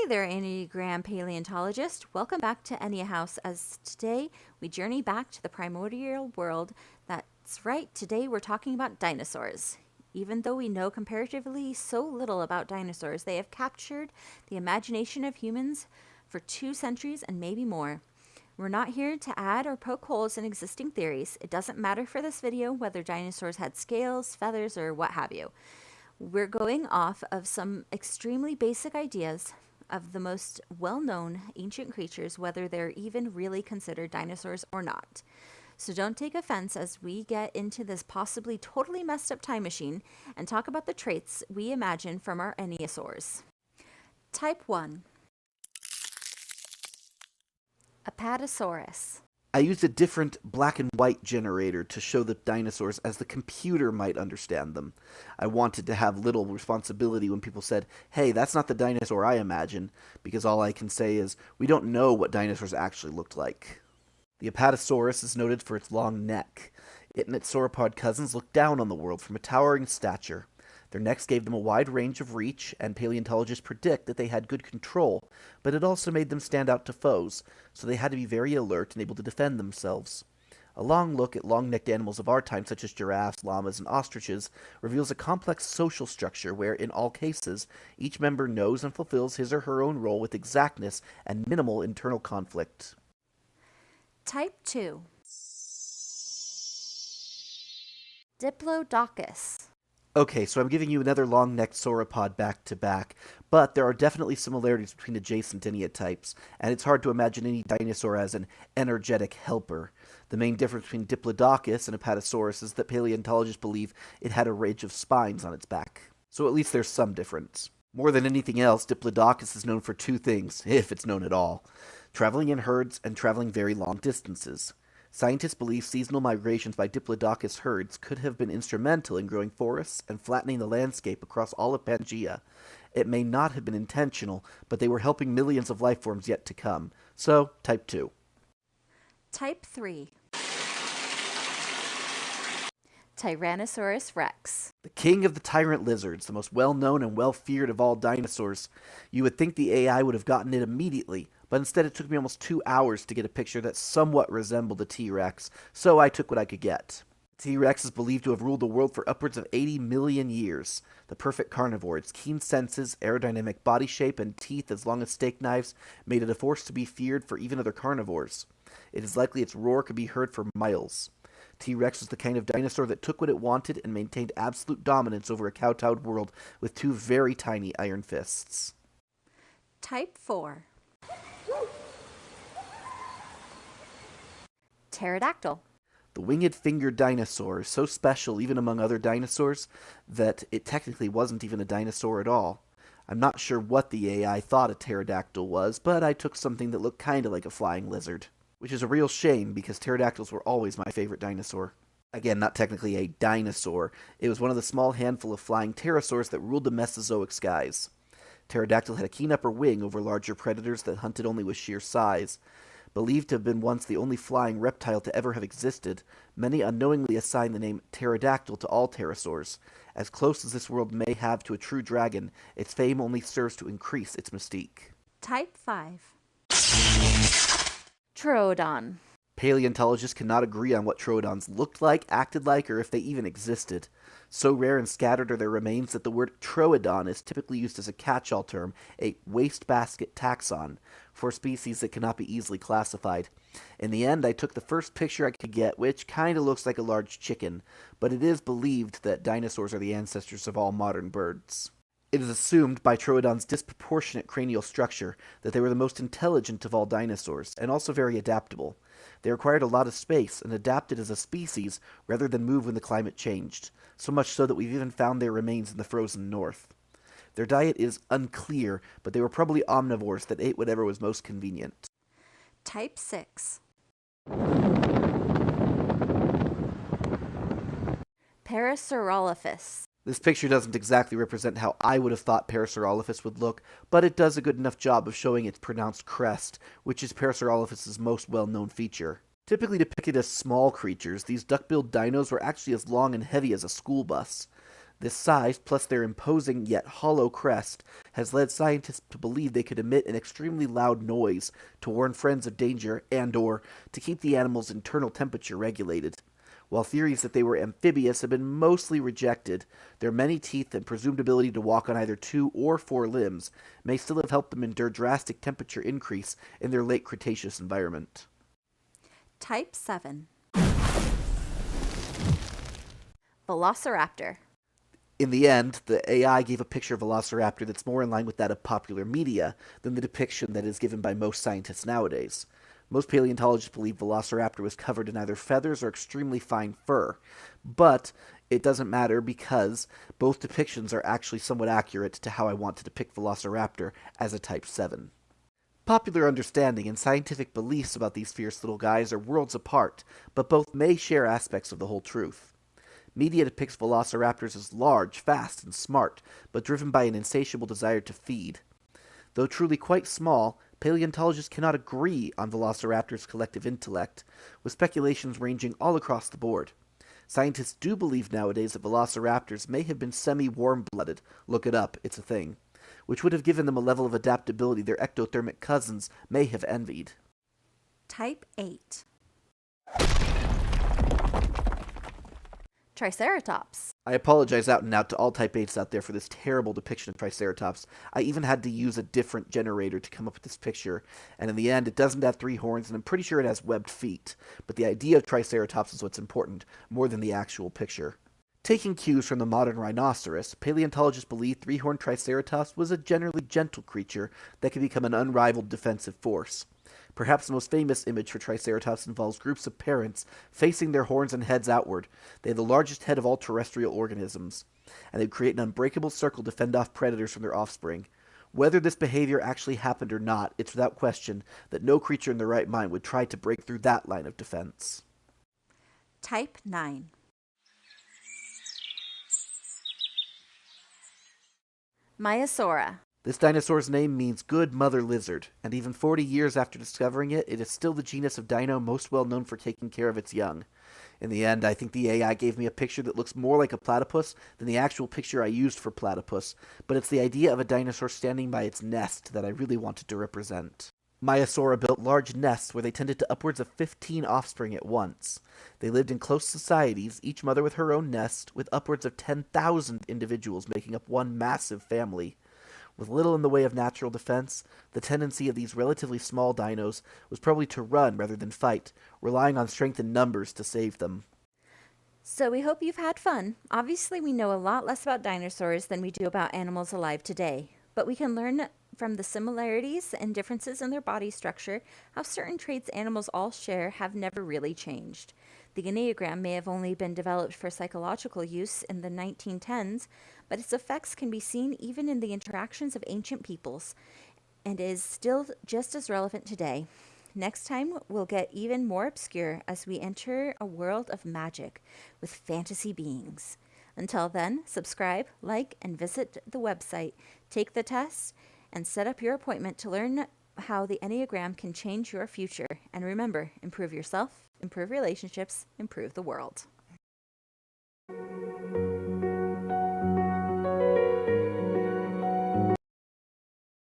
there, Enneagram paleontologist. Welcome back to Enneahouse, as today we journey back to the primordial world. That's right, today we're talking about dinosaurs. Even though we know comparatively so little about dinosaurs, they have captured the imagination of humans for 2 centuries and maybe more. We're not here to add or poke holes in existing theories. It doesn't matter for this video whether dinosaurs had scales, feathers, or what have you. We're going off of some extremely basic ideas of the most well-known ancient creatures, whether they're even really considered dinosaurs or not. So don't take offense as we get into this possibly totally messed up time machine and talk about the traits we imagine from our Enneasaurs. Type 1. Apatosaurus. I used a different black and white generator to show the dinosaurs as the computer might understand them. I wanted to have little responsibility when people said, hey, that's not the dinosaur I imagine, because all I can say is, we don't know what dinosaurs actually looked like. The Apatosaurus is noted for its long neck. It and its sauropod cousins looked down on the world from a towering stature. Their necks gave them a wide range of reach, and paleontologists predict that they had good control, but it also made them stand out to foes, so they had to be very alert and able to defend themselves. A long look at long-necked animals of our time, such as giraffes, llamas, and ostriches, reveals a complex social structure where, in all cases, each member knows and fulfills his or her own role with exactness and minimal internal conflict. Type 2. Diplodocus. Okay, so I'm giving you another long-necked sauropod back-to-back, but there are definitely similarities between adjacent Enneatypes, and it's hard to imagine any dinosaur as an energetic helper. The main difference between Diplodocus and Apatosaurus is that paleontologists believe it had a ridge of spines on its back. So at least there's some difference. More than anything else, Diplodocus is known for 2 things, if it's known at all: traveling in herds and traveling very long distances. Scientists believe seasonal migrations by Diplodocus herds could have been instrumental in growing forests and flattening the landscape across all of Pangaea. It may not have been intentional, but they were helping millions of life forms yet to come. So, Type 2. Type 3. Tyrannosaurus Rex. The king of the tyrant lizards, the most well-known and well-feared of all dinosaurs. You would think the AI would have gotten it immediately, but instead it took me almost 2 hours to get a picture that somewhat resembled a T-Rex, so I took what I could get. T-Rex is believed to have ruled the world for upwards of 80 million years. The perfect carnivore, its keen senses, aerodynamic body shape, and teeth as long as steak knives made it a force to be feared for even other carnivores. It is likely its roar could be heard for miles. T-Rex was the kind of dinosaur that took what it wanted and maintained absolute dominance over a kowtowed world with 2 very tiny iron fists. Type 4. Pterodactyl. The winged fingered dinosaur is so special even among other dinosaurs that it technically wasn't even a dinosaur at all. I'm not sure what the AI thought a pterodactyl was, but I took something that looked kinda like a flying lizard. Which is a real shame, because pterodactyls were always my favorite dinosaur. Again, not technically a dinosaur. It was one of the small handful of flying pterosaurs that ruled the Mesozoic skies. Pterodactyl had a keen upper wing over larger predators that hunted only with sheer size. Believed to have been once the only flying reptile to ever have existed, many unknowingly assign the name pterodactyl to all pterosaurs. As close as this world may have to a true dragon, its fame only serves to increase its mystique. Type 5. Troodon. Paleontologists cannot agree on what troodons looked like, acted like, or if they even existed. So rare and scattered are their remains that the word troodon is typically used as a catch-all term, a wastebasket taxon, for species that cannot be easily classified. In the end, I took the first picture I could get, which kinda looks like a large chicken, but it is believed that dinosaurs are the ancestors of all modern birds. It is assumed by Troodon's disproportionate cranial structure that they were the most intelligent of all dinosaurs, and also very adaptable. They required a lot of space and adapted as a species rather than move when the climate changed, so much so that we've even found their remains in the frozen north. Their diet is unclear, but they were probably omnivores that ate whatever was most convenient. Type 6. Parasaurolophus. This picture doesn't exactly represent how I would have thought Parasaurolophus would look, but it does a good enough job of showing its pronounced crest, which is Parasaurolophus's most well-known feature. Typically depicted as small creatures, these duck-billed dinos were actually as long and heavy as a school bus. This size, plus their imposing yet hollow crest, has led scientists to believe they could emit an extremely loud noise to warn friends of danger and/or to keep the animal's internal temperature regulated. While theories that they were amphibious have been mostly rejected, their many teeth and presumed ability to walk on either 2 or 4 limbs may still have helped them endure drastic temperature increase in their late Cretaceous environment. Type 7. Velociraptor. In the end, the AI gave a picture of Velociraptor that's more in line with that of popular media than the depiction that is given by most scientists nowadays. Most paleontologists believe Velociraptor was covered in either feathers or extremely fine fur, but it doesn't matter because both depictions are actually somewhat accurate to how I want to depict Velociraptor as a Type 7. Popular understanding and scientific beliefs about these fierce little guys are worlds apart, but both may share aspects of the whole truth. Media depicts velociraptors as large, fast, and smart, but driven by an insatiable desire to feed. Though truly quite small, paleontologists cannot agree on velociraptors' collective intellect, with speculations ranging all across the board. Scientists do believe nowadays that velociraptors may have been semi-warm-blooded. Look it up, it's a thing. Which would have given them a level of adaptability their ectothermic cousins may have envied. Type 8. Triceratops. I apologize out and out to all Type 8s out there for this terrible depiction of Triceratops. I even had to use a different generator to come up with this picture, and in the end it doesn't have 3 horns, and I'm pretty sure it has webbed feet. But the idea of Triceratops is what's important, more than the actual picture. Taking cues from the modern rhinoceros, paleontologists believe 3-horned Triceratops was a generally gentle creature that could become an unrivaled defensive force. Perhaps the most famous image for Triceratops involves groups of parents facing their horns and heads outward. They have the largest head of all terrestrial organisms, and they create an unbreakable circle to fend off predators from their offspring. Whether this behavior actually happened or not, it's without question that no creature in their right mind would try to break through that line of defense. Type 9. Maiasaura. This dinosaur's name means good mother lizard, and even 40 years after discovering it, it is still the genus of dino most well known for taking care of its young. In the end, I think the AI gave me a picture that looks more like a platypus than the actual picture I used for platypus, but it's the idea of a dinosaur standing by its nest that I really wanted to represent. Maiasaura built large nests where they tended to upwards of 15 offspring at once. They lived in close societies, each mother with her own nest, with upwards of 10,000 individuals making up one massive family. With little in the way of natural defense, the tendency of these relatively small dinos was probably to run rather than fight, relying on strength in numbers to save them. So we hope you've had fun. Obviously, we know a lot less about dinosaurs than we do about animals alive today, but we can learn from the similarities and differences in their body structure how certain traits animals all share have never really changed. The Enneagram may have only been developed for psychological use in the 1910s, but its effects can be seen even in the interactions of ancient peoples and is still just as relevant today. Next time, we'll get even more obscure as we enter a world of magic with fantasy beings. Until then, subscribe, like, and visit the website, take the test, and set up your appointment to learn how the Enneagram can change your future. And remember, improve yourself, improve relationships, improve the world.